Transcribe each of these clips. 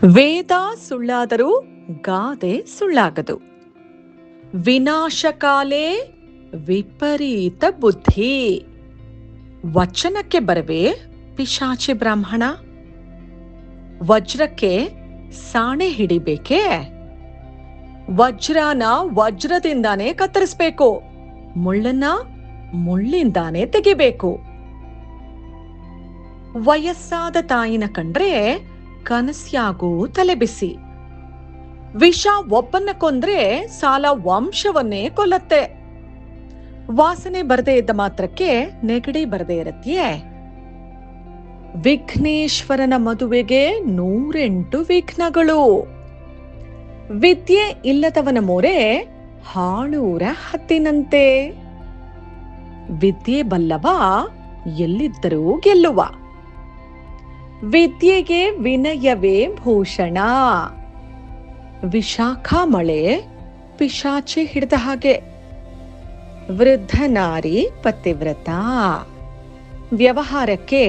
ವೇದ ಸುಳ್ಳಾದರೂ ಗಾದೆ ಸುಳ್ಳಾಗದು. ವಿನಾಶಕಾಲೇ ವಿಪರೀತ ಬುದ್ಧಿ. ವಚನಕ್ಕೆ ಬರವೇ ಪಿಶಾಚಿ ಬ್ರಾಹ್ಮಣ. ವಜ್ರಕ್ಕೆ ಸಾಣೆ ಹಿಡಿಬೇಕೇ? ವಜ್ರನ ವಜ್ರದಿಂದಾನೇ ಕತ್ತರಿಸ್ಬೇಕು, ಮುಳ್ಳನ್ನ ಮುಳ್ಳಿಂದಾನೇ ತೆಗಿಬೇಕು. ವಯಸ್ಸಾದ ತಾಯಿನ ಕಂಡ್ರೆ ಕನಸ್ಯಾಗೂ ತಲೆಬಿಸಿ. ವಿಷ ಒಬ್ಬನ್ನ ಕೊಂದ್ರೆ ಸಾಲ ವಂಶವನ್ನೇ ಕೊಲ್ಲತ್ತೆ. ವಾಸನೆ ಬರದೇ ಇದ್ದ ಮಾತ್ರಕ್ಕೆ ನೆಗಡಿ ಬರದೇ ಇರತ್ತೆಯೇ? ವಿಘ್ನೇಶ್ವರನ ಮದುವೆಗೆ 108 ವಿಘ್ನಗಳು. ವಿದ್ಯೆ ಇಲ್ಲದವನ ಮೋರೆ ಹಾಳೂರ ಹತ್ತಿನಂತೆ. ವಿದ್ಯೆ ಬಲ್ಲವ ಎಲ್ಲಿದ್ದರೂ ಗೆಲ್ಲುವ. ವಿದ್ಯೆಗೆ ವಿನಯವೇ ಭೂಷಣ. ವಿಶಾಖ ಮಳೆ ಪಿಶಾಚಿ ಹಿಡಿದ ಹಾಗೆ. ವೃದ್ಧ ನಾರಿ ಪತಿವ್ರತ. ವ್ಯವಹಾರಕ್ಕೆ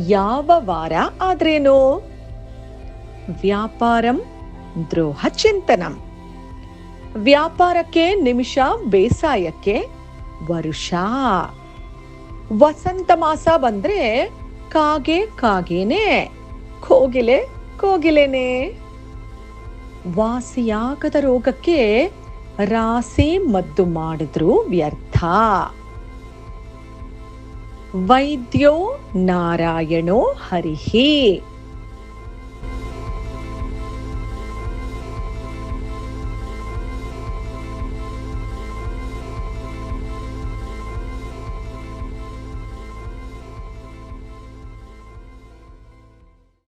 ಯಾವ ವಾರ ಆದ್ರೇನು? ವ್ಯಾಪಾರಂ ದ್ರೋಹ ಚಿಂತನಂ. ವ್ಯಾಪಾರಕ್ಕೆ ನಿಮಿಷ, ಬೇಸಾಯಕ್ಕೆ ವರುಷ. ವಸಂತ ಮಾಸ ಬಂದ್ರೆ ಕಾಗೆ ಕಾಗೇನೆ, ಕೋಗಿಲೆ ಕೋಗಿಲೆನೆ. ವಾಸಿಯಾಗದ ರೋಗಕ್ಕೆ ರಾಸಿ ಮದ್ದು ಮಾಡಿದ್ರು ವ್ಯರ್ಥ. ವೈದ್ಯೋ ನಾರಾಯಣೋ ಹರಿಹಿ.